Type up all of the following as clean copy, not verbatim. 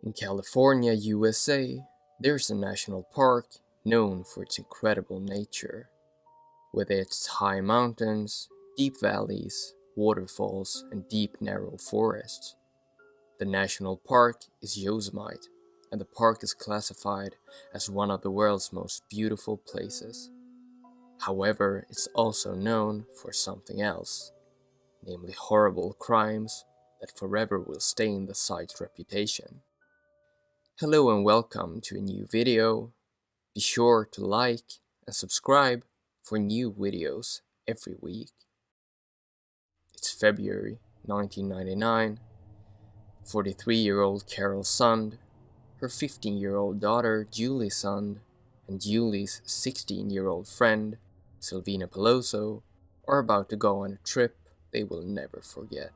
In California, USA, there's a national park known for its incredible nature. With its high mountains, deep valleys, waterfalls, and deep narrow forests. The national park is Yosemite, and the park is classified as one of the world's most beautiful places. However, it's also known for something else, namely horrible crimes that forever will stain the site's reputation. Hello and welcome to a new video. Be sure to like and subscribe for new videos every week. It's February 1999. 43-year-old Carol Sund, her 15-year-old daughter Julie Sund, and Julie's 16-year-old friend Silvina Peloso are about to go on a trip they will never forget.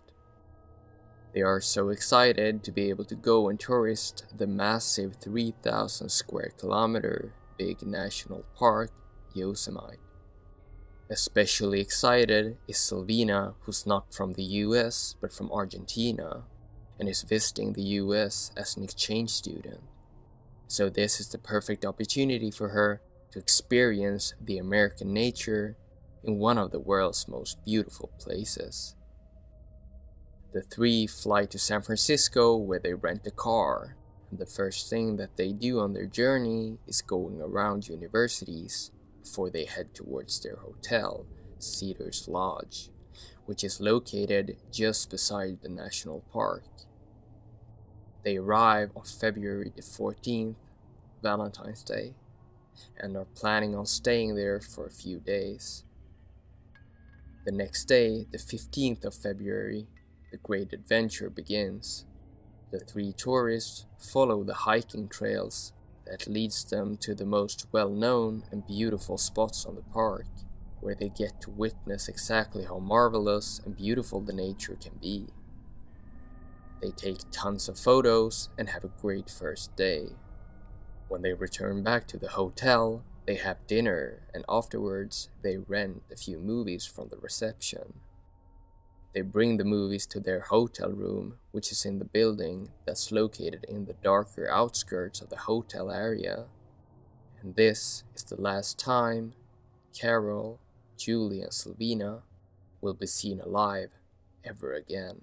They are so excited to be able to go and tourist the massive 3,000 square kilometer big national park, Yosemite. Especially excited is Silvina, who's not from the US but from Argentina, and is visiting the US as an exchange student. So this is the perfect opportunity for her to experience the American nature in one of the world's most beautiful places. The three fly to San Francisco where they rent a car, and the first thing that they do on their journey is going around universities before they head towards their hotel, Cedars Lodge, which is located just beside the national park. They arrive on February the 14th, Valentine's Day, and are planning on staying there for a few days. The next day, the 15th of February, the great adventure begins. The three tourists follow the hiking trails that leads them to the most well-known and beautiful spots on the park, where they get to witness exactly how marvelous and beautiful the nature can be. They take tons of photos and have a great first day. When they return back to the hotel, they have dinner, and afterwards they rent a few movies from the reception. They bring the movies to their hotel room, which is in the building that's located in the darker outskirts of the hotel area. And this is the last time Carol, Julie, and Silvina will be seen alive ever again.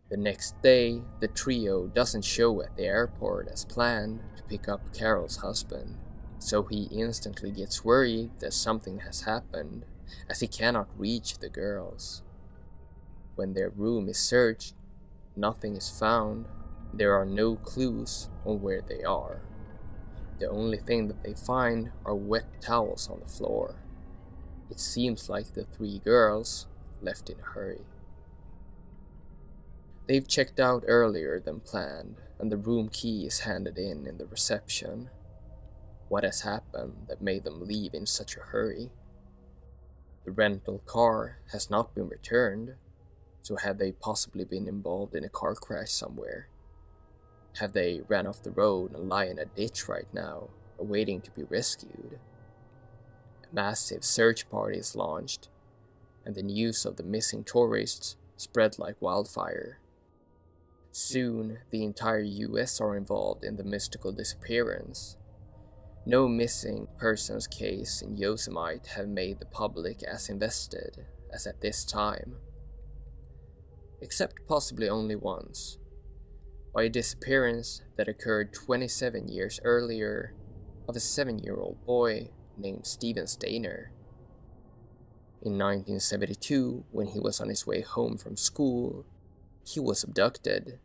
The next day, the trio doesn't show at the airport as planned to pick up Carol's husband, so he instantly gets worried that something has happened, as he cannot reach the girls. When their room is searched, nothing is found. There are no clues on where they are. The only thing that they find are wet towels on the floor. It seems like the three girls left in a hurry. They've checked out earlier than planned, and the room key is handed in the reception. What has happened that made them leave in such a hurry? The rental car has not been returned. So have they possibly been involved in a car crash somewhere? Have they ran off the road and lie in a ditch right now, awaiting to be rescued? A massive search party is launched, and the news of the missing tourists spread like wildfire. Soon, the entire US are involved in the mystical disappearance. No missing persons case in Yosemite have made the public as invested as at this time. Except possibly only once, by a disappearance that occurred 27 years earlier of a 7-year-old boy named Stephen Stayner. In 1972, when he was on his way home from school, he was abducted,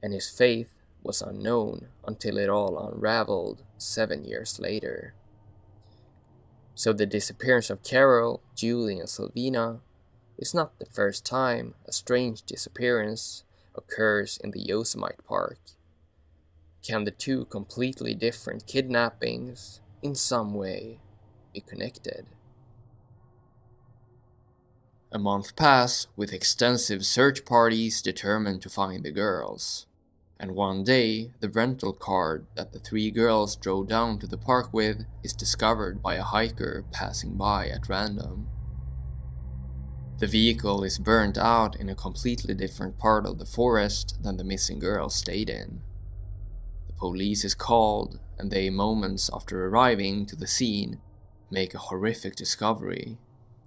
and his fate was unknown until it all unraveled 7 years later. So the disappearance of Carol, Julie, and Silvina is not the first time a strange disappearance occurs in the Yosemite Park. Can the two completely different kidnappings, in some way, be connected? A month passed with extensive search parties determined to find the girls. And one day, the rental car that the three girls drove down to the park with is discovered by a hiker passing by at random. The vehicle is burnt out in a completely different part of the forest than the missing girl stayed in. The police is called, and they, moments after arriving to the scene, make a horrific discovery.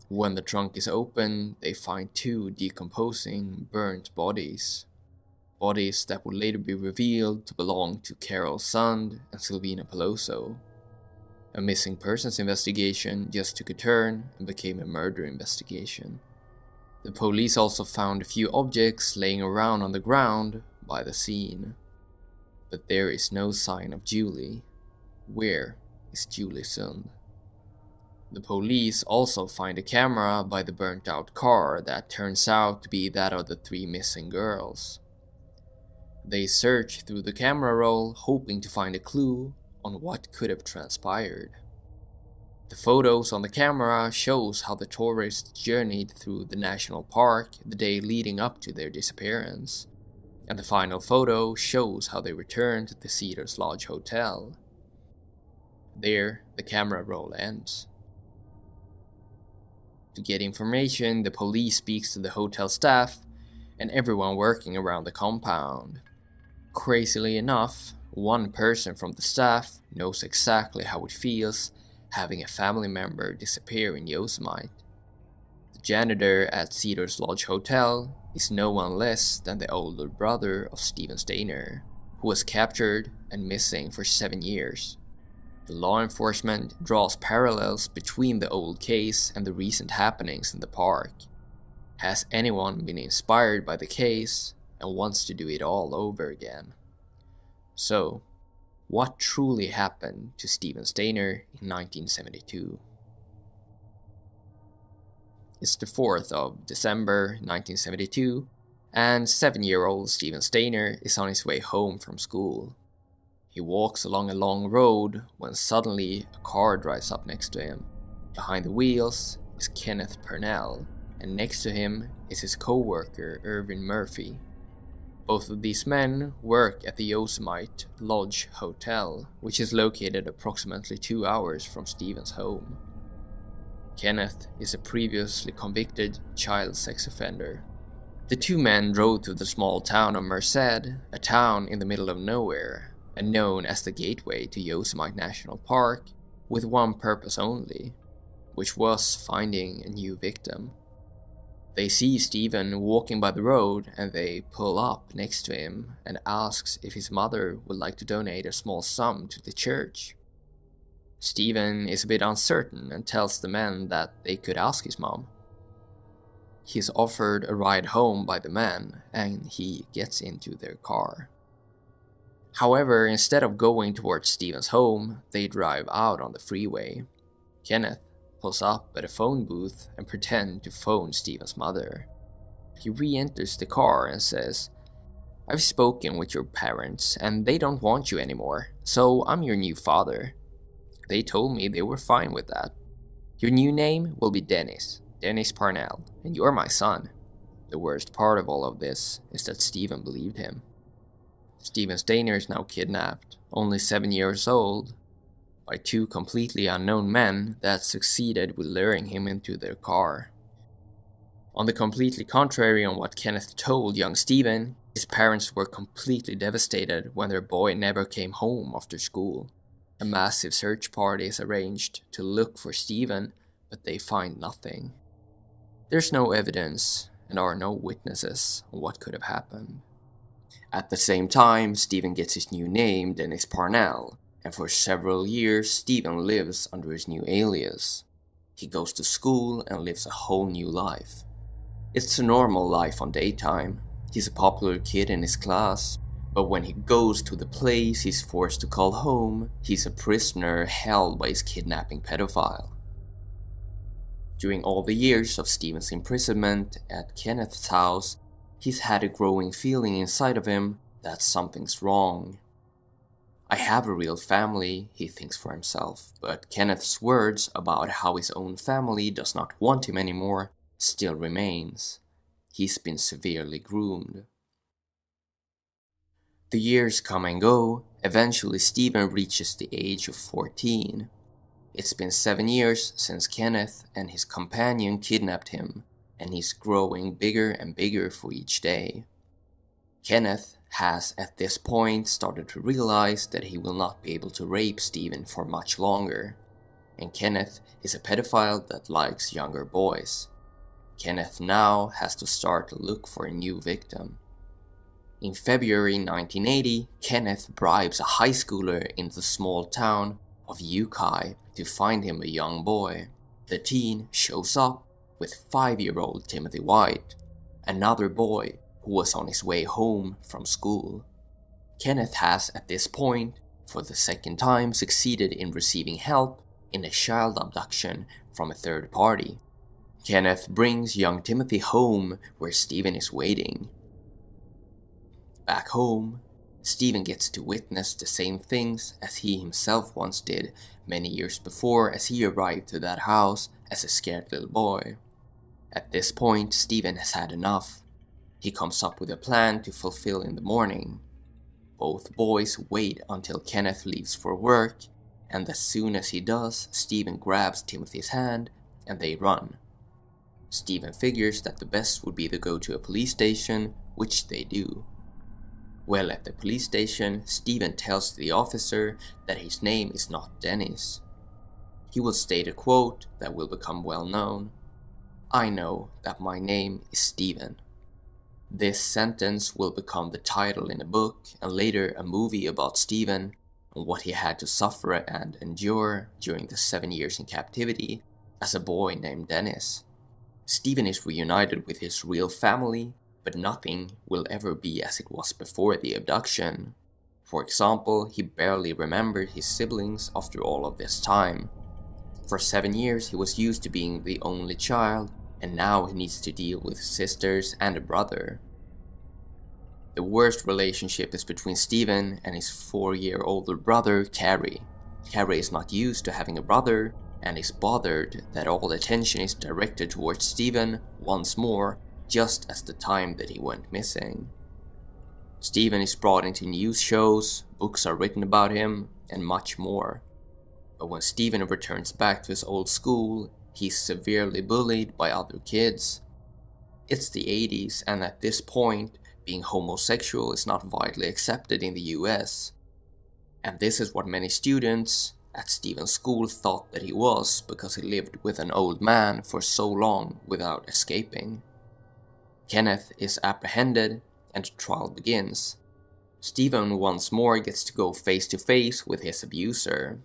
When the trunk is open, they find two decomposing, burnt bodies. Bodies that would later be revealed to belong to Carol Sund and Silvina Peloso. A missing persons investigation just took a turn and became a murder investigation. The police also found a few objects laying around on the ground by the scene. But there is no sign of Julie. Where is Julie Sund? The police also find a camera by the burnt out car that turns out to be that of the three missing girls. They search through the camera roll hoping to find a clue on what could have transpired. The photos on the camera shows how the tourists journeyed through the national park the day leading up to their disappearance, and the final photo shows how they returned to the Cedars Lodge Hotel. There, the camera roll ends. To get information, the police speaks to the hotel staff and everyone working around the compound. Crazily enough, one person from the staff knows exactly how it feels having a family member disappear in Yosemite. The janitor at Cedars Lodge Hotel is no one less than the older brother of Stephen Stayner, who was captured and missing for 7 years. The law enforcement draws parallels between the old case and the recent happenings in the park. Has anyone been inspired by the case and wants to do it all over again? So, what truly happened to Stephen Stayner in 1972? It's the 4th of December 1972, and 7-year-old Stephen Stayner is on his way home from school. He walks along a long road when suddenly a car drives up next to him. Behind the wheels is Kenneth Purnell, and next to him is his co-worker Irvin Murphy. Both of these men work at the Yosemite Lodge Hotel, which is located approximately 2 hours from Stephen's home. Kenneth is a previously convicted child sex offender. The two men drove to the small town of Merced, a town in the middle of nowhere, and known as the gateway to Yosemite National Park, with one purpose only, which was finding a new victim. They see Stephen walking by the road and they pull up next to him and asks if his mother would like to donate a small sum to the church. Stephen is a bit uncertain and tells the men that they could ask his mom. He is offered a ride home by the men and he gets into their car. However, instead of going towards Stephen's home, they drive out on the freeway. Kenneth pulls up at a phone booth and pretends to phone Stephen's mother. He re-enters the car and says, "I've spoken with your parents and they don't want you anymore, so I'm your new father. They told me they were fine with that. Your new name will be Dennis Parnell, and you're my son." The worst part of all of this is that Stephen believed him. Stephen Stayner is now kidnapped, only 7 years old, by two completely unknown men that succeeded with luring him into their car. On the completely contrary on what Kenneth told young Stephen, his parents were completely devastated when their boy never came home after school. A massive search party is arranged to look for Stephen, but they find nothing. There's no evidence and are no witnesses on what could have happened. At the same time, Stephen gets his new name, Dennis Parnell, and for several years Stephen lives under his new alias. He goes to school and lives a whole new life. It's a normal life on daytime. He's a popular kid in his class, but when he goes to the place he's forced to call home, he's a prisoner held by his kidnapping pedophile. During all the years of Stephen's imprisonment at Kenneth's house, he's had a growing feeling inside of him that something's wrong. "I have a real family," he thinks for himself, but Kenneth's words about how his own family does not want him anymore still remains. He's been severely groomed. The years come and go. Eventually Stephen reaches the age of 14. It's been 7 years since Kenneth and his companion kidnapped him, and he's growing bigger and bigger for each day. Kenneth has at this point started to realize that he will not be able to rape Stephen for much longer, and Kenneth is a pedophile that likes younger boys. Kenneth now has to start to look for a new victim. In February 1980, Kenneth bribes a high schooler in the small town of Cary to find him a young boy. The teen shows up with 5-year-old Timothy White, another boy who was on his way home from school. Kenneth has at this point, for the second time, succeeded in receiving help in a child abduction from a third party. Kenneth brings young Timothy home where Stephen is waiting. Back home, Stephen gets to witness the same things as he himself once did many years before as he arrived to that house as a scared little boy. At this point, Stephen has had enough. He comes up with a plan to fulfill in the morning. Both boys wait until Kenneth leaves for work, and as soon as he does, Stephen grabs Timothy's hand and they run. Stephen figures that the best would be to go to a police station, which they do. Well, at the police station, Stephen tells the officer that his name is not Dennis. He will state a quote that will become well known. "I know that my name is Stephen." This sentence will become the title in a book and later a movie about Stephen and what he had to suffer and endure during the 7 years in captivity as a boy named Dennis. Stephen is reunited with his real family, but nothing will ever be as it was before the abduction. For example, he barely remembered his siblings after all of this time. For 7 years he was used to being the only child, and now he needs to deal with sisters and a brother. The worst relationship is between Stephen and his 4-year-older brother, Cary. Cary is not used to having a brother, and is bothered that all attention is directed towards Stephen once more, just as the time that he went missing. Stephen is brought into news shows, books are written about him, and much more. But when Stephen returns back to his old school, he's severely bullied by other kids. It's the 80s, and at this point, being homosexual is not widely accepted in the US. And this is what many students at Stephen's school thought that he was, because he lived with an old man for so long without escaping. Kenneth is apprehended, and the trial begins. Stephen once more gets to go face to face with his abuser.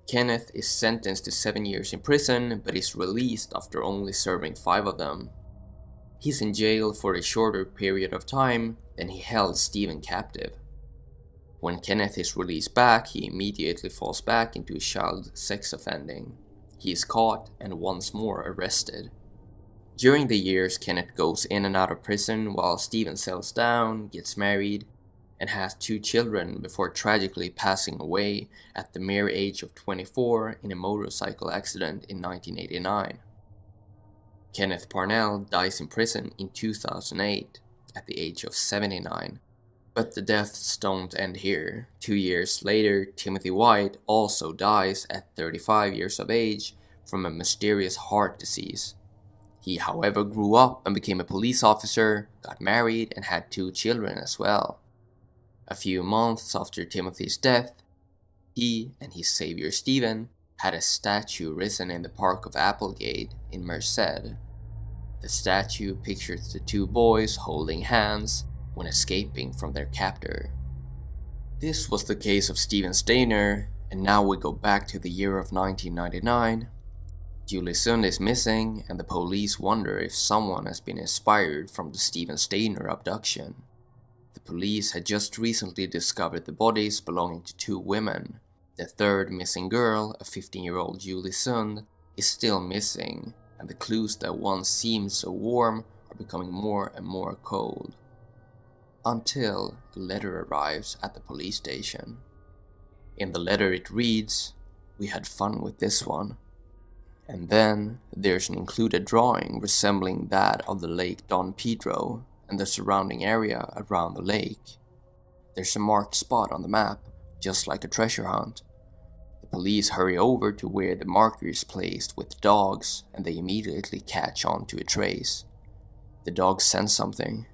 Kenneth is sentenced to 7 years in prison, but is released after only serving 5 of them. He's in jail for a shorter period of time than he held Stephen captive. When Kenneth is released back, he immediately falls back into child sex offending. He is caught and once more arrested. During the years, Kenneth goes in and out of prison while Stephen settles down, gets married, and has 2 children before tragically passing away at the mere age of 24 in a motorcycle accident in 1989. Kenneth Parnell dies in prison in 2008 at the age of 79. But the deaths don't end here. 2 years later, Timothy White also dies at 35 years of age from a mysterious heart disease. He, however, grew up and became a police officer, got married, and had 2 children as well. A few months after Timothy's death, he and his savior Stephen had a statue risen in the Park of Applegate in Merced. The statue pictures the 2 boys holding hands when escaping from their captor. This was the case of Stephen Stayner, and now we go back to the year of 1999. Julie Sund is missing, and the police wonder if someone has been inspired from the Stephen Stayner abduction. The police had just recently discovered the bodies belonging to 2 women. The third missing girl, a 15-year-old Julie Sund, is still missing, and the clues that once seemed so warm are becoming more and more cold. Until a letter arrives at the police station. In the letter it reads, "We had fun with this one." And then there's an included drawing resembling that of the Lake Don Pedro and the surrounding area around the lake. There's a marked spot on the map, just like a treasure hunt. The Police hurry over to where the marker is placed with dogs, and they immediately catch on to a trace. The dogs sense something.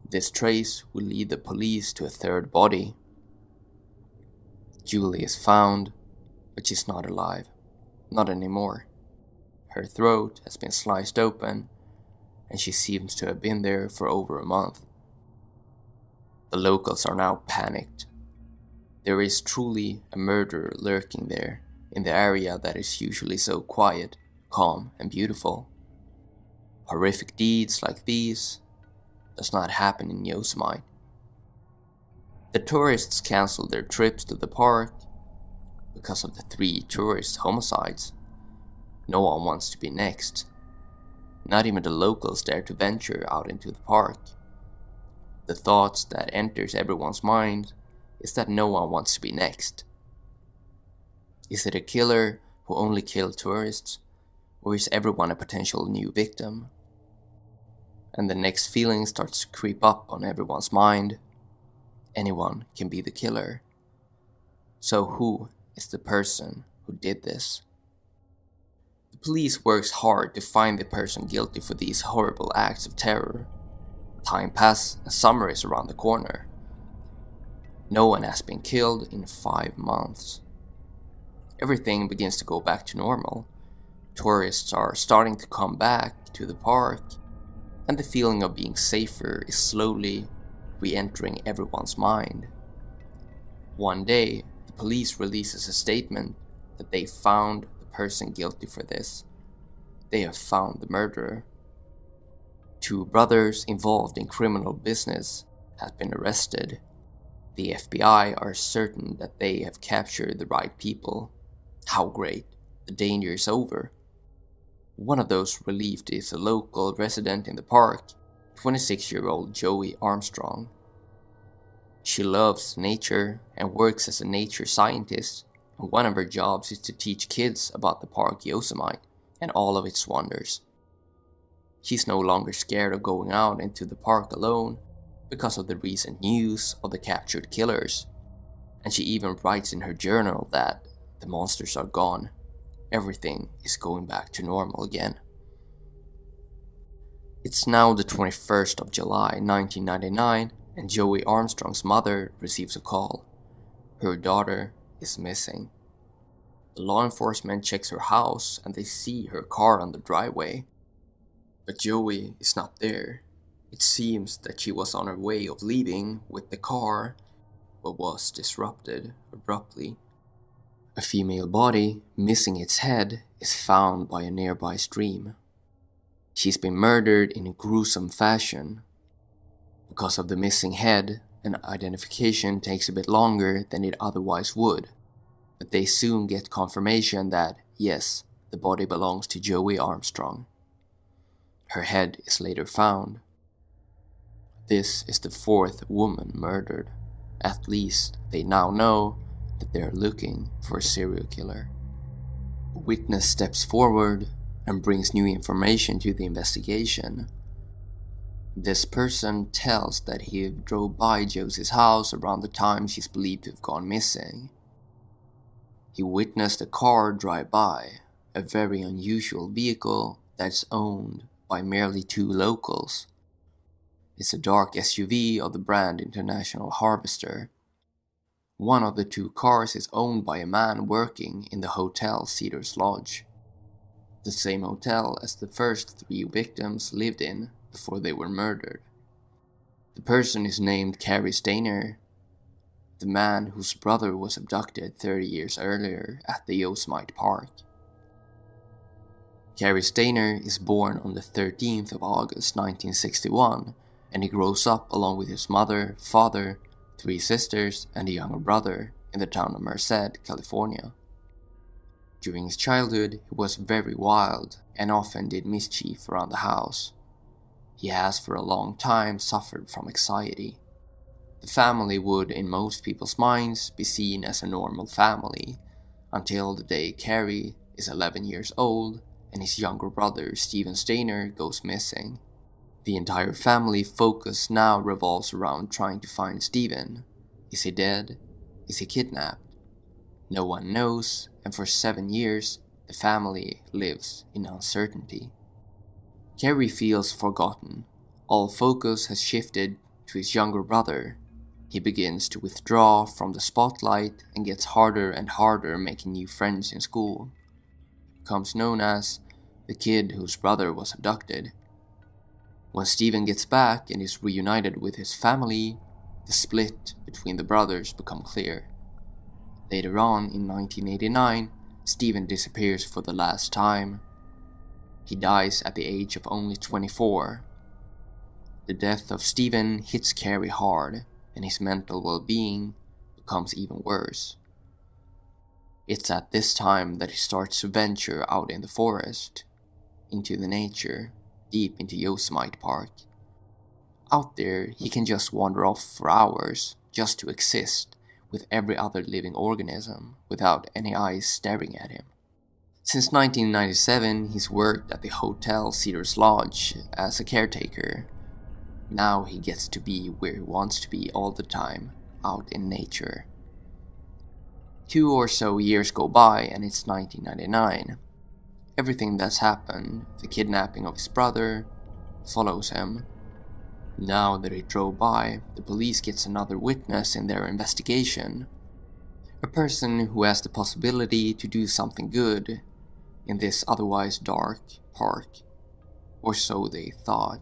This trace will lead the police to a third body. Julie is found, but she's not alive. Not anymore. Her throat has been sliced open, and she seems to have been there for over a month. The locals are now panicked. There is truly a murderer lurking there, in the area that is usually so quiet, calm, and beautiful. Horrific deeds like these does not happen in Yosemite. The tourists cancel their trips to the park because of the 3 tourist homicides. No one wants to be next. Not even the locals dare to venture out into the park. The thoughts that enters everyone's mind is that no one wants to be next. Is it a killer who only killed tourists, or is everyone a potential new victim? And the next feeling starts to creep up on everyone's mind. Anyone can be the killer. So who is the person who did this? The police works hard to find the person guilty for these horrible acts of terror. Time passes and summer is around the corner. No one has been killed in 5 months. Everything begins to go back to normal. Tourists are starting to come back to the park, and the feeling of being safer is slowly re-entering everyone's mind. One day, the police releases a statement that they found the person guilty for this. They have found the murderer. 2 brothers involved in criminal business have been arrested. The FBI are certain that they have captured the right people. How great! The danger is over. One of those relieved is a local resident in the park, 26-year-old Joey Armstrong. She loves nature and works as a nature scientist, and one of her jobs is to teach kids about the park Yosemite and all of its wonders. She's no longer scared of going out into the park alone because of the recent news of the captured killers, and she even writes in her journal that the monsters are gone. Everything is going back to normal again. It's now the 21st of July 1999, and Joey Armstrong's mother receives a call. Her daughter is missing. The law enforcement checks her house and they see her car on the driveway. But Joey is not there. It seems that she was on her way of leaving with the car, but was disrupted abruptly. A female body, missing its head, is found by a nearby stream. She's been murdered in a gruesome fashion. Because of the missing head, an identification takes a bit longer than it otherwise would, but they soon get confirmation that, yes, the body belongs to Joey Armstrong. Her head is later found. This is the 4th woman murdered. At least they now know that they are looking for a serial killer. A witness steps forward and brings new information to the investigation. This person tells that he drove by Josie's house around the time she's believed to have gone missing. He witnessed a car drive by, a very unusual vehicle that's owned by merely 2 locals. It's a dark SUV of the brand International Harvester. One of the 2 cars is owned by a man working in the Hotel Cedars Lodge, the same hotel as the first 3 victims lived in before they were murdered. The person is named Cary Stayner, the man whose brother was abducted 30 years earlier at the Yosemite Park. Cary Stayner is born on the 13th of August 1961, and he grows up along with his mother, father, 3 sisters, and a younger brother in the town of Merced, California. During his childhood, he was very wild and often did mischief around the house. He has for a long time suffered from anxiety. The family would, in most people's minds, be seen as a normal family, until the day Cary is 11 years old and his younger brother Steven Stayner goes missing. The entire family focus now revolves around trying to find Steven. Is he dead? Is he kidnapped? No one knows, and for 7 years, the family lives in uncertainty. Cary feels forgotten. All focus has shifted to his younger brother. He begins to withdraw from the spotlight and gets harder and harder making new friends in school. He becomes known as the kid whose brother was abducted. When Stephen gets back and is reunited with his family, the split between the brothers becomes clear. Later on, in 1989, Stephen disappears for the last time. He dies at the age of only 24. The death of Stephen hits Cary hard, and his mental well-being becomes even worse. It's at this time that he starts to venture out in the forest, into the nature, deep into Yosemite Park. Out there, he can just wander off for hours, just to exist with every other living organism, without any eyes staring at him. Since 1997, he's worked at the Hotel Cedars Lodge as a caretaker. Now he gets to be where he wants to be all the time, out in nature. 2 or so years go by and it's 1999. Everything that's happened, the kidnapping of his brother, follows him. Now that he drove by, the police gets another witness in their investigation. A person who has the possibility to do something good in this otherwise dark park. Or so they thought.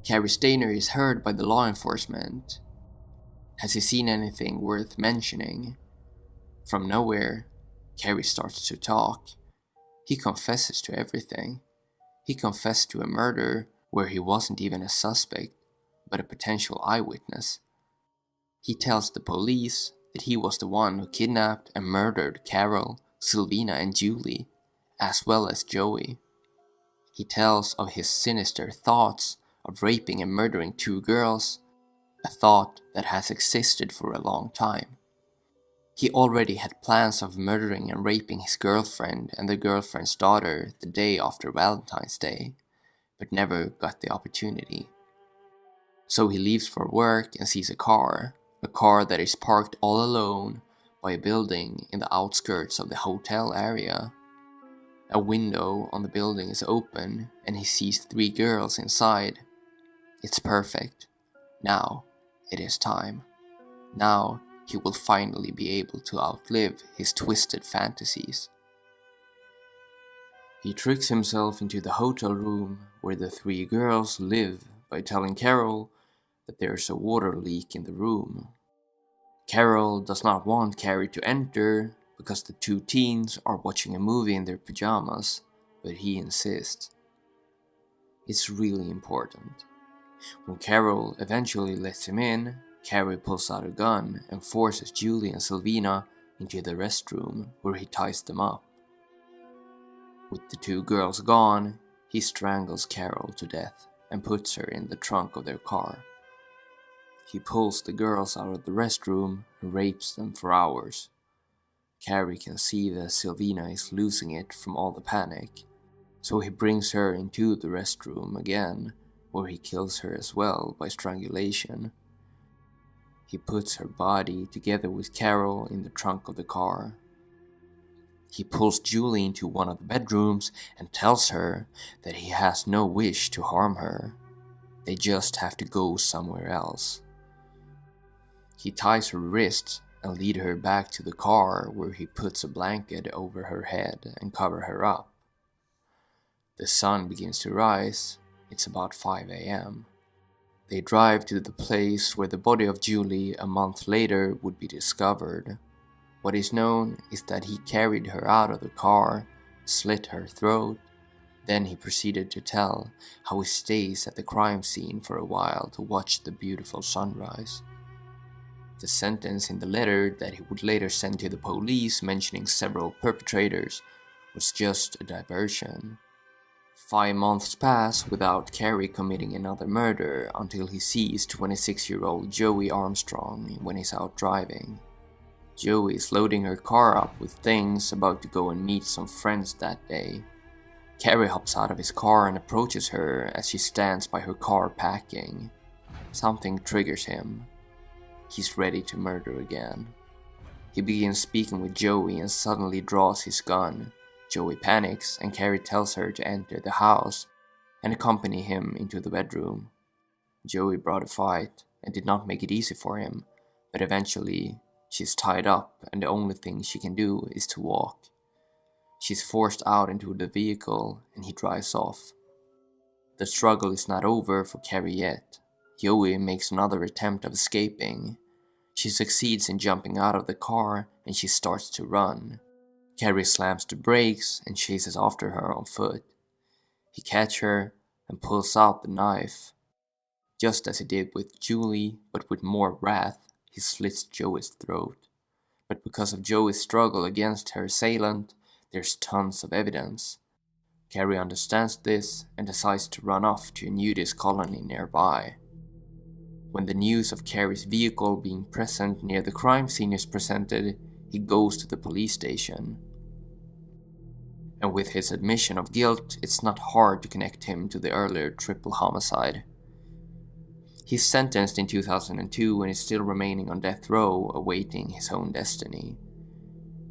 Cary Stayner is heard by the law enforcement. Has he seen anything worth mentioning? From nowhere, Cary starts to talk. He confesses to everything. He confessed to a murder where he wasn't even a suspect, but a potential eyewitness. He tells the police that he was the one who kidnapped and murdered Carol, Sylvina, and Julie, as well as Joey. He tells of his sinister thoughts of raping and murdering 2 girls, a thought that has existed for a long time. He already had plans of murdering and raping his girlfriend and the girlfriend's daughter the day after Valentine's Day, but never got the opportunity. So he leaves for work and sees a car that is parked all alone by a building in the outskirts of the hotel area. A window on the building is open and he sees 3 girls inside. It's perfect. Now it is time. Now he will finally be able to outlive his twisted fantasies. He tricks himself into the hotel room where the 3 girls live by telling Carol that there's a water leak in the room. Carol does not want Cary to enter because the 2 teens are watching a movie in their pajamas, but he insists. It's really important. When Carol eventually lets him in, Cary pulls out a gun and forces Julie and Sylvina into the restroom where he ties them up. With the 2 girls gone, he strangles Carol to death and puts her in the trunk of their car. He pulls the girls out of the restroom and rapes them for hours. Cary can see that Sylvina is losing it from all the panic, so he brings her into the restroom again, where he kills her as well by strangulation. He puts her body together with Carol in the trunk of the car. He pulls Julie into one of the bedrooms and tells her that he has no wish to harm her. They just have to go somewhere else. He ties her wrists and leads her back to the car where he puts a blanket over her head and covers her up. The sun begins to rise. It's about 5 a.m. They drive to the place where the body of Julie a month later would be discovered. What is known is that he carried her out of the car, slit her throat, then he proceeded to tell how he stays at the crime scene for a while to watch the beautiful sunrise. The sentence in the letter that he would later send to the police mentioning several perpetrators was just a diversion. 5 months pass without Cary committing another murder until he sees 26-year-old Joey Armstrong when he's out driving. Joey is loading her car up with things, about to go and meet some friends that day. Cary hops out of his car and approaches her as she stands by her car packing. Something triggers him. He's ready to murder again. He begins speaking with Joey and suddenly draws his gun. Joey panics and Cary tells her to enter the house and accompany him into the bedroom. Joey brought a fight and did not make it easy for him, but eventually she's tied up and the only thing she can do is to walk. She's forced out into the vehicle and he drives off. The struggle is not over for Cary yet. Joey makes another attempt of escaping. She succeeds in jumping out of the car and she starts to run. Cary slams the brakes and chases after her on foot. He catches her and pulls out the knife. Just as he did with Julie, but with more wrath, he slits Joey's throat. But because of Joey's struggle against her assailant, there's tons of evidence. Cary understands this and decides to run off to a nudist colony nearby. When the news of Cary's vehicle being present near the crime scene is presented, he goes to the police station. And with his admission of guilt, it's not hard to connect him to the earlier triple homicide. He's sentenced in 2002 and is still remaining on death row, awaiting his own destiny.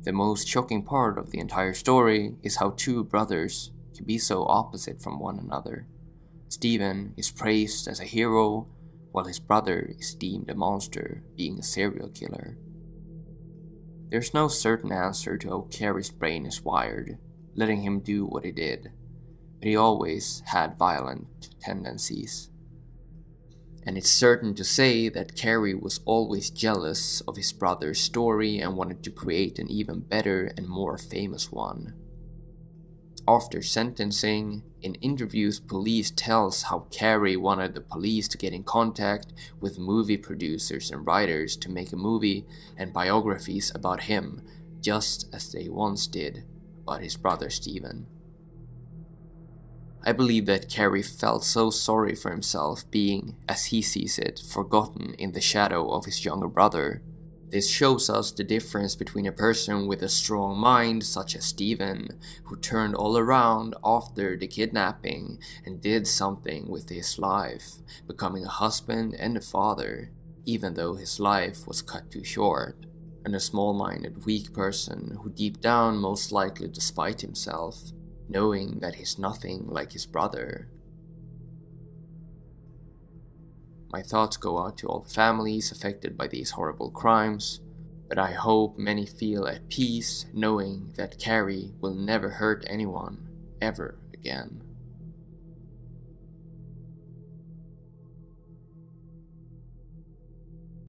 The most shocking part of the entire story is how two brothers can be so opposite from one another. Steven is praised as a hero, while his brother is deemed a monster, being a serial killer. There's no certain answer to how Cary's brain is wired, letting him do what he did, but he always had violent tendencies. And it's certain to say that Cary was always jealous of his brother's story and wanted to create an even better and more famous one. After sentencing, in interviews, police tells how Cary wanted the police to get in contact with movie producers and writers to make a movie and biographies about him, just as they once did about his brother Steven. I believe that Cary felt so sorry for himself being, as he sees it, forgotten in the shadow of his younger brother. This shows us the difference between a person with a strong mind such as Steven, who turned all around after the kidnapping and did something with his life, becoming a husband and a father, even though his life was cut too short, and a small-minded, weak person who deep down most likely despite himself, knowing that he's nothing like his brother. My thoughts go out to all the families affected by these horrible crimes, but I hope many feel at peace knowing that Cary will never hurt anyone ever again.